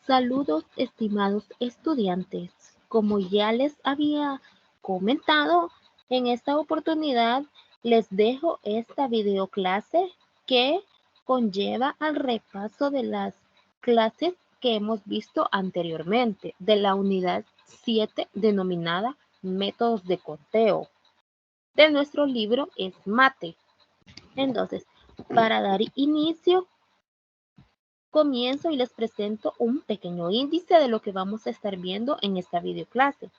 Saludos, estimados estudiantes. Como ya les había comentado, en esta oportunidad les dejo esta videoclase que conlleva al repaso de las clases que hemos visto anteriormente de la unidad 7 denominada Métodos de conteo de nuestro libro Es Mate. Entonces, para dar inicio, comienzo y les presento un pequeño índice de lo que vamos a estar viendo en esta videoclase.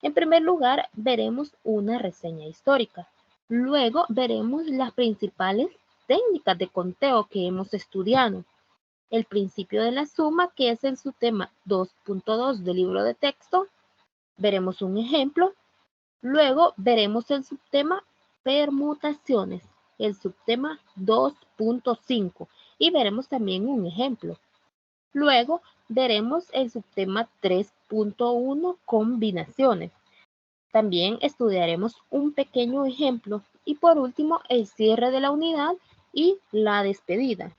En primer lugar, veremos una reseña histórica. Luego veremos las principales técnicas de conteo que hemos estudiado. El principio de la suma, que es en su tema 2.2 del libro de texto. Veremos un ejemplo. Luego veremos el subtema permutaciones, el subtema 2.5 y veremos también un ejemplo. Luego veremos el subtema 3.1 combinaciones. También estudiaremos un pequeño ejemplo y por último el cierre de la unidad y la despedida.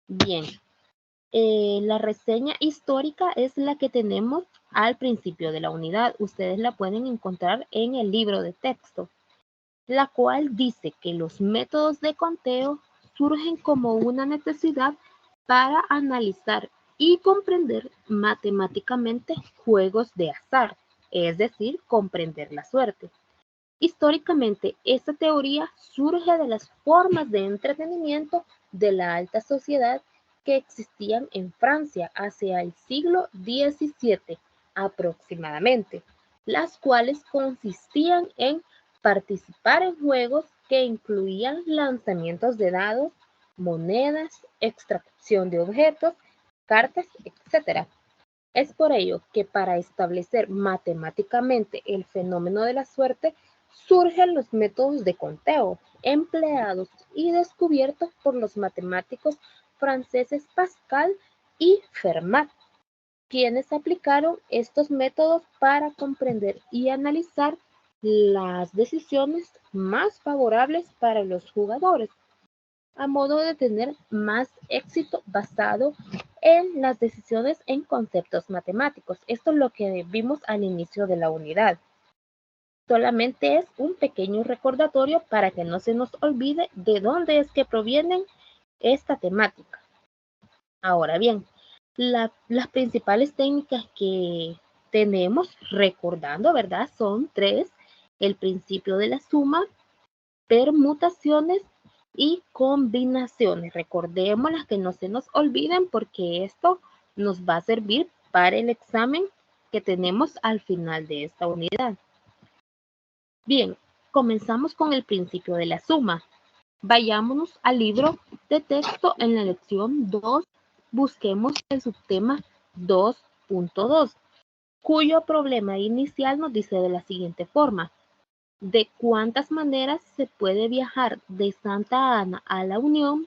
Bien, la reseña histórica es la que tenemos al principio de la unidad. Ustedes la pueden encontrar en el libro de texto, la cual dice que los métodos de conteo surgen como una necesidad para analizar y comprender matemáticamente juegos de azar, es decir, comprender la suerte. Históricamente, esta teoría surge de las formas de entretenimiento de la alta sociedad que existían en Francia hacia el siglo XVII aproximadamente, las cuales consistían en participar en juegos que incluían lanzamientos de dados, monedas, extracción de objetos, cartas, etc. Es por ello que para establecer matemáticamente el fenómeno de la suerte surgen los métodos de conteo empleados y descubiertos por los matemáticos franceses Pascal y Fermat, quienes aplicaron estos métodos para comprender y analizar las decisiones más favorables para los jugadores, a modo de tener más éxito basado en las decisiones en conceptos matemáticos. Esto es lo que vimos al inicio de la unidad. Solamente es un pequeño recordatorio para que no se nos olvide de dónde es que provienen esta temática. Ahora bien, las principales técnicas que tenemos recordando, ¿verdad? Son tres: el principio de la suma, permutaciones y combinaciones. Recordémoslas, que no se nos olviden, porque esto nos va a servir para el examen que tenemos al final de esta unidad. Bien, comenzamos con el principio de la suma. Vayámonos al libro de texto en la lección 2. Busquemos el subtema 2.2, cuyo problema inicial nos dice de la siguiente forma: ¿de cuántas maneras se puede viajar de Santa Ana a La Unión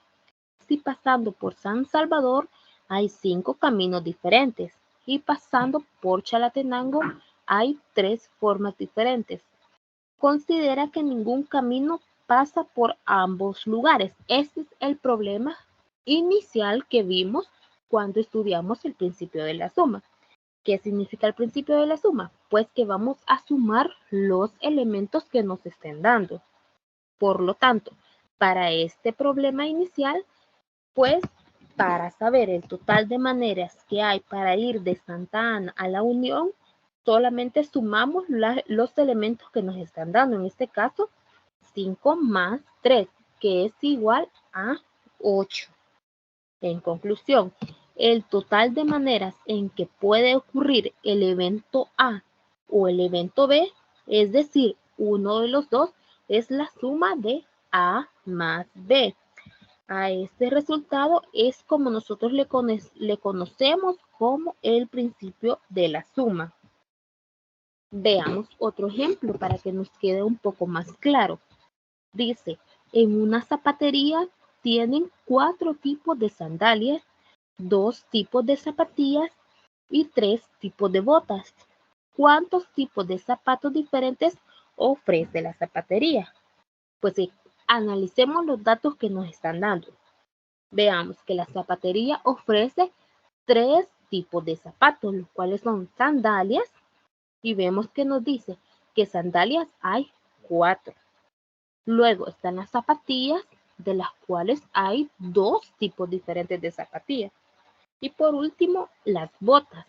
si pasando por San Salvador hay 5 caminos diferentes y pasando por Chalatenango hay 3 formas diferentes? Considera que ningún camino pasa por ambos lugares. Este es el problema inicial que vimos cuando estudiamos el principio de la suma. ¿Qué significa el principio de la suma? Pues que vamos a sumar los elementos que nos estén dando. Por lo tanto, para este problema inicial, pues para saber el total de maneras que hay para ir de Santa Ana a La Unión, solamente sumamos los elementos que nos están dando. En este caso, 5 más 3, que es igual a 8. En conclusión, el total de maneras en que puede ocurrir el evento A o el evento B, es decir, uno de los dos, es la suma de A más B. A este resultado es como nosotros le conocemos como el principio de la suma. Veamos otro ejemplo para que nos quede un poco más claro. Dice, en una zapatería tienen 4 tipos de sandalias, 2 tipos de zapatillas y 3 tipos de botas. ¿Cuántos tipos de zapatos diferentes ofrece la zapatería? Pues analicemos los datos que nos están dando. Veamos que la zapatería ofrece 3 tipos de zapatos, los cuales son sandalias, y vemos que nos dice que sandalias hay 4. Luego están las zapatillas, de las cuales hay 2 tipos diferentes de zapatillas. Y por último, las botas,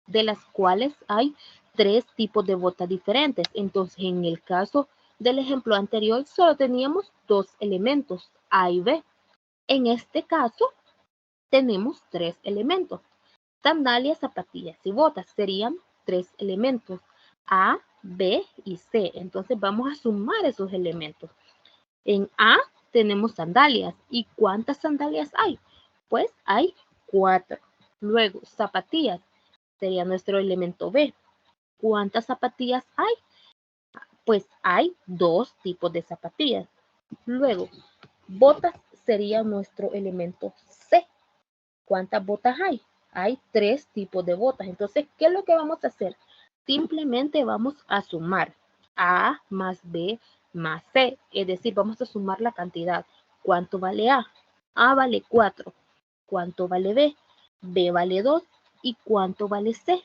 de las cuales hay 3 tipos de botas diferentes. Entonces, en el caso del ejemplo anterior, solo teníamos 2 elementos, A y B. En este caso, tenemos 3 elementos. Sandalias, zapatillas y botas serían 3 elementos, A, B y C. Entonces, vamos a sumar esos elementos. En A tenemos sandalias. ¿Y cuántas sandalias hay? Pues hay 4. Luego, zapatillas sería nuestro elemento B. ¿Cuántas zapatillas hay? Pues hay 2 tipos de zapatillas. Luego, botas sería nuestro elemento C. ¿Cuántas botas hay? Hay 3 tipos de botas. Entonces, ¿qué es lo que vamos a hacer? Simplemente vamos a sumar A más B más C. Es decir, vamos a sumar la cantidad. ¿Cuánto vale A? A vale 4. ¿Cuánto vale B? B vale 2. ¿Y cuánto vale C?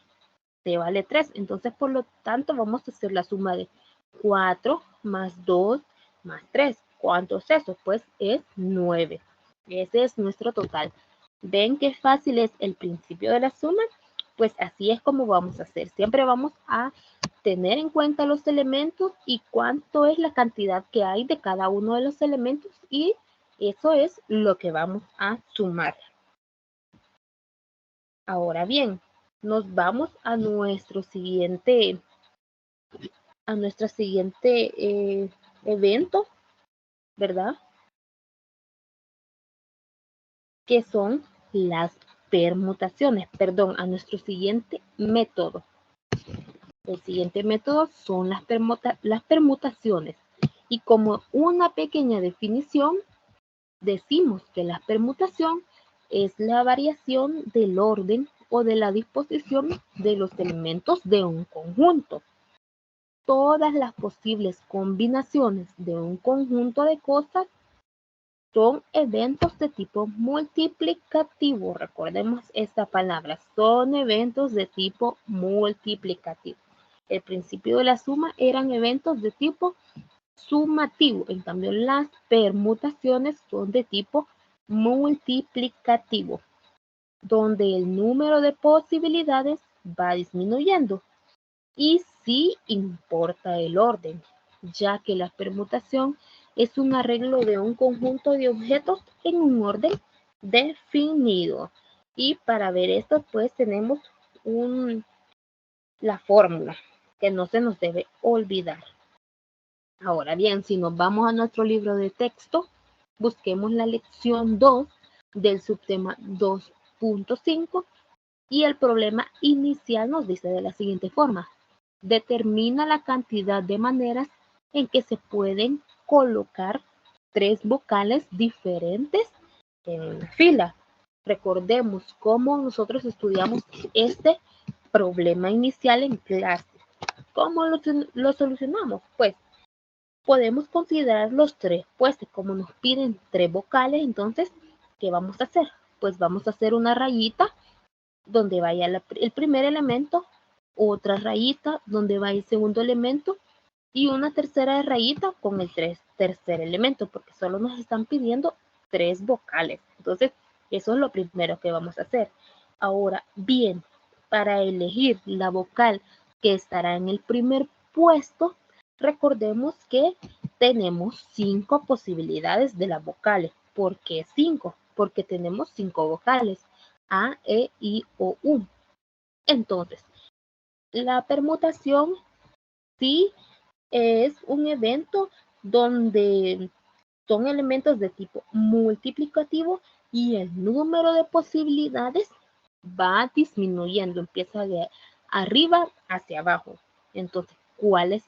C vale 3. Entonces, por lo tanto, vamos a hacer la suma de 4 más 2 más 3. ¿Cuánto es eso? Pues es 9. Ese es nuestro total. ¿Ven qué fácil es el principio de la suma? Pues así es como vamos a hacer. Siempre vamos a tener en cuenta los elementos y cuánto es la cantidad que hay de cada uno de los elementos, y eso es lo que vamos a sumar. Ahora bien, nos vamos a nuestro siguiente evento, ¿verdad? Que son las permutaciones, perdón, a nuestro siguiente método. El siguiente método son las permutaciones. Y como una pequeña definición, decimos que la permutación es la variación del orden o de la disposición de los elementos de un conjunto. Todas las posibles combinaciones de un conjunto de cosas son eventos de tipo multiplicativo. Recordemos esta palabra, son eventos de tipo multiplicativo. El principio de la suma eran eventos de tipo sumativo. En cambio, las permutaciones son de tipo multiplicativo, donde el número de posibilidades va disminuyendo. Y sí importa el orden, ya que la permutación es un arreglo de un conjunto de objetos en un orden definido. Y para ver esto, pues tenemos la fórmula que no se nos debe olvidar. Ahora bien, si nos vamos a nuestro libro de texto, busquemos la lección 2 del subtema 2.5 y el problema inicial nos dice de la siguiente forma. Determina la cantidad de maneras en que se pueden colocar 3 vocales diferentes en una fila. Recordemos cómo nosotros estudiamos este problema inicial en clase. ¿Cómo lo solucionamos? Pues podemos considerar los 3 puestos. Como nos piden 3 vocales, entonces, ¿qué vamos a hacer? Pues vamos a hacer una rayita donde vaya el primer elemento, otra rayita donde va el segundo elemento y una tercera rayita con el tercer elemento, porque solo nos están pidiendo 3 vocales. Entonces, eso es lo primero que vamos a hacer. Ahora, bien, para elegir la vocal que estará en el primer puesto, recordemos que tenemos 5 posibilidades de las vocales. ¿Por qué 5? Porque tenemos 5 vocales. A, E, I, O, U. Entonces, la permutación sí es un evento donde son elementos de tipo multiplicativo y el número de posibilidades va disminuyendo, empieza de arriba hacia abajo. Entonces, ¿cuál es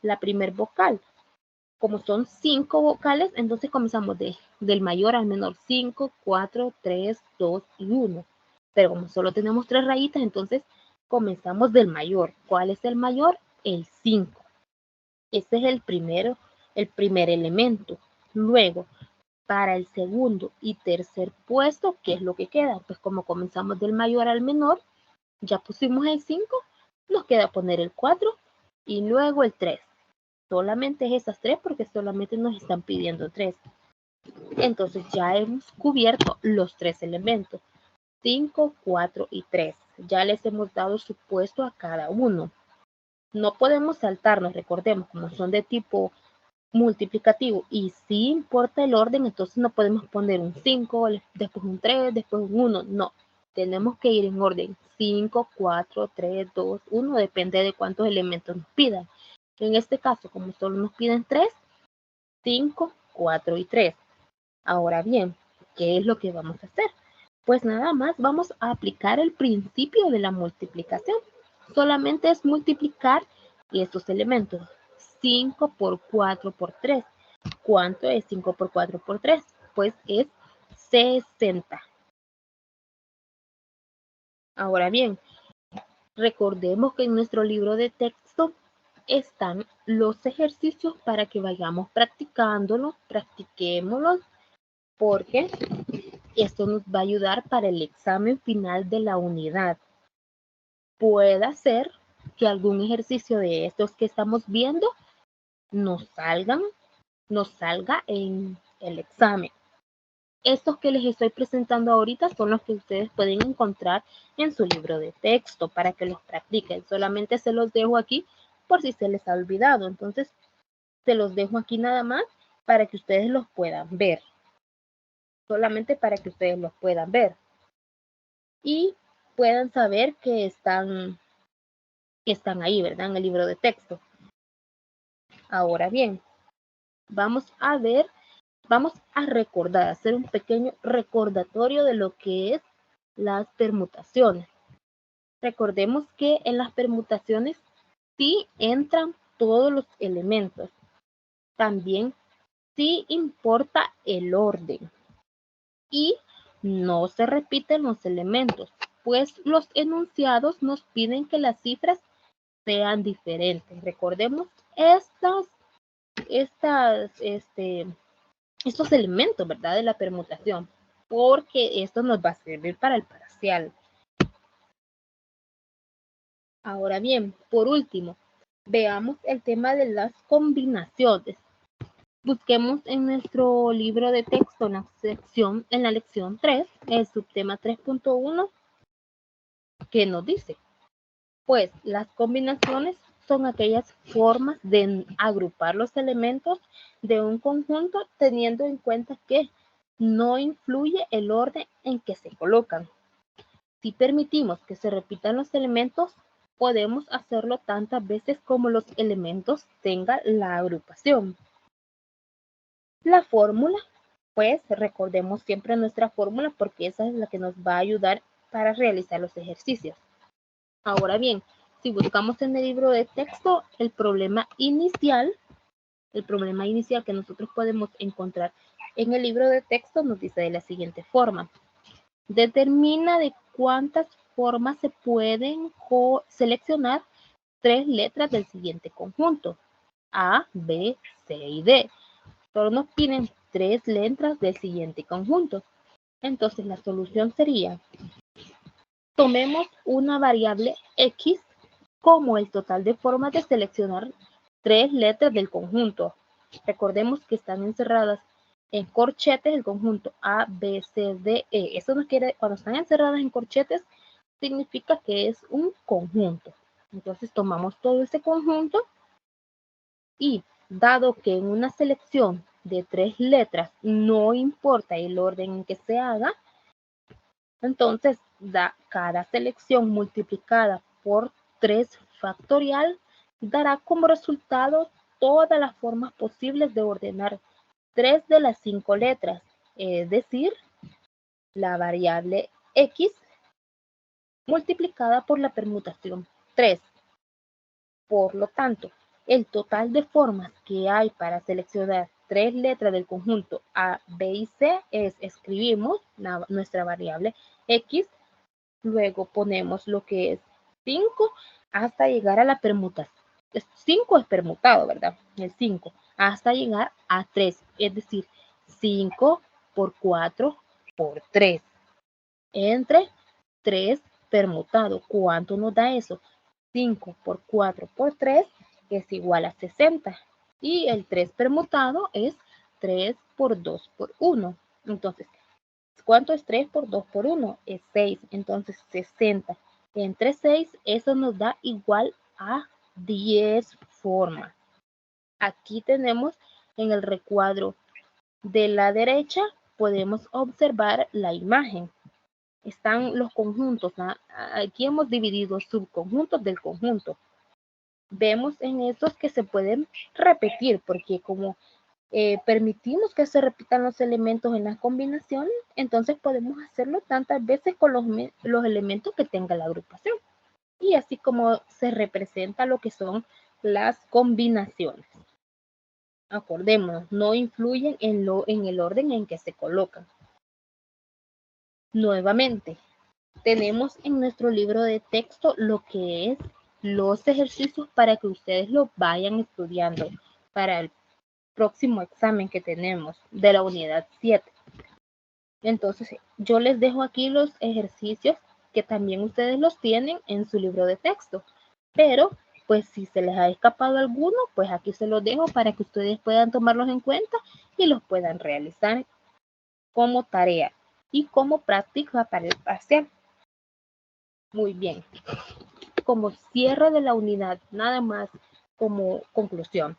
la primer vocal? Como son 5 vocales, entonces comenzamos del mayor al menor. 5, 4, 3, 2 y 1. Pero como solo tenemos 3 rayitas, entonces comenzamos del mayor. ¿Cuál es el mayor? El 5. Este es el primer elemento. Luego, Para el segundo y tercer puesto, ¿qué es lo que queda? Pues como comenzamos del mayor al menor, ya pusimos el 5, nos queda poner el 4 y luego el 3. Solamente es esas 3 porque solamente nos están pidiendo 3. Entonces ya hemos cubierto los 3 elementos, 5, 4 y 3. Ya les hemos dado su puesto a cada uno. No podemos saltarnos, recordemos, como son de tipo multiplicativo y si importa el orden, entonces no podemos poner un 5, después un 3, después un 1. No, tenemos que ir en orden 5, 4, 3, 2, 1, depende de cuántos elementos nos pidan. En este caso, como solo nos piden 3, 5, 4 y 3. Ahora bien, ¿qué es lo que vamos a hacer? Pues nada más vamos a aplicar el principio de la multiplicación. Solamente es multiplicar estos elementos. 5 por 4 por 3. ¿Cuánto es 5 por 4 por 3? Pues es 60. Ahora bien, recordemos que en nuestro libro de texto están los ejercicios para que vayamos practicándolos, practiquémoslos, porque esto nos va a ayudar para el examen final de la unidad. Puede ser que algún ejercicio de estos que estamos viendo nos salga en el examen. Estos que les estoy presentando ahorita son los que ustedes pueden encontrar en su libro de texto para que los practiquen. Solamente se los dejo aquí por si se les ha olvidado. Entonces, se los dejo aquí nada más para que ustedes los puedan ver. Solamente para que ustedes los puedan ver. Y puedan saber que están ahí, ¿verdad? En el libro de texto. Ahora bien, vamos a recordar, hacer un pequeño recordatorio de lo que es las permutaciones. Recordemos que en las permutaciones sí entran todos los elementos. También sí importa el orden. Y no se repiten los elementos, pues los enunciados nos piden que las cifras sean diferentes. Recordemos estos elementos, ¿verdad? De la permutación, porque esto nos va a servir para el parcial. Ahora bien, por último, veamos el tema de las combinaciones. Busquemos en nuestro libro de texto, en la lección 3, el subtema 3.1, ¿qué nos dice? Pues las combinaciones son aquellas formas de agrupar los elementos de un conjunto teniendo en cuenta que no influye el orden en que se colocan. Si permitimos que se repitan los elementos, podemos hacerlo tantas veces como los elementos tengan la agrupación. La fórmula, pues recordemos siempre nuestra fórmula porque esa es la que nos va a ayudar para realizar los ejercicios. Ahora bien, si buscamos en el libro de texto el problema inicial que nosotros podemos encontrar en el libro de texto nos dice de la siguiente forma. Determina de cuántas formas se pueden seleccionar 3 letras del siguiente conjunto. A, B, C y D. Solo nos piden 3 letras del siguiente conjunto. Entonces la solución sería, tomemos una variable X como el total de formas de seleccionar 3 letras del conjunto. Recordemos que están encerradas en corchetes el conjunto A, B, C, D, E. Eso nos quiere, cuando están encerradas en corchetes, significa que es un conjunto. Entonces tomamos todo ese conjunto y dado que en una selección de 3 letras no importa el orden en que se haga, entonces cada selección multiplicada por 3 factorial dará como resultado todas las formas posibles de ordenar 3 de las 5 letras, es decir, la variable X multiplicada por la permutación 3. Por lo tanto, el total de formas que hay para seleccionar 3 letras del conjunto A, B y C es, escribimos nuestra variable X, luego ponemos lo que es 5 hasta llegar a la permutación. 5 es permutado, ¿verdad? El 5 hasta llegar a 3, es decir, 5 por 4 por 3. Entre 3 permutado. ¿Cuánto nos da eso? 5 por 4 por 3 es igual a 60. Y el 3 permutado es 3 por 2 por 1. Entonces, ¿cuánto es 3 por 2 por 1? Es 6. Entonces, 60. Entre 6, eso nos da igual a 10 formas. Aquí tenemos en el recuadro de la derecha, podemos observar la imagen. Están los conjuntos. Aquí hemos dividido subconjuntos del conjunto. Vemos en estos que se pueden repetir, porque como permitimos que se repitan los elementos en las combinaciones, entonces podemos hacerlo tantas veces con los elementos que tenga la agrupación. Y así como se representa lo que son las combinaciones. Acordémonos, no influyen en el orden en que se colocan. Nuevamente, tenemos en nuestro libro de texto lo que es los ejercicios para que ustedes lo vayan estudiando para el próximo examen que tenemos de la unidad 7. Entonces, yo les dejo aquí los ejercicios que también ustedes los tienen en su libro de texto. Pero, pues si se les ha escapado alguno, pues aquí se los dejo para que ustedes puedan tomarlos en cuenta y los puedan realizar como tarea y como práctica para el parcial. Muy bien. Como cierre de la unidad, nada más como conclusión,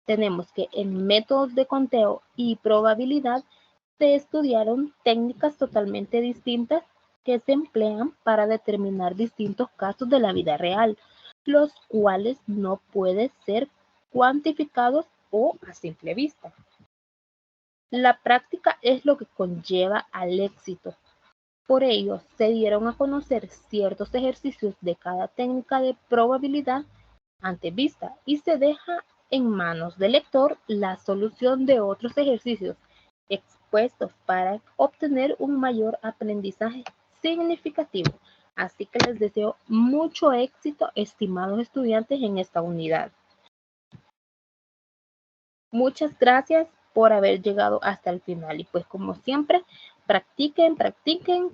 tenemos que en métodos de conteo y probabilidad se estudiaron técnicas totalmente distintas que se emplean para determinar distintos casos de la vida real, los cuales no pueden ser cuantificados o a simple vista. La práctica es lo que conlleva al éxito. Por ello, se dieron a conocer ciertos ejercicios de cada técnica de probabilidad ante vista y se deja en manos del lector la solución de otros ejercicios expuestos para obtener un mayor aprendizaje significativo. Así que les deseo mucho éxito, estimados estudiantes, en esta unidad. Muchas gracias por haber llegado hasta el final y pues como siempre, practiquen, practiquen.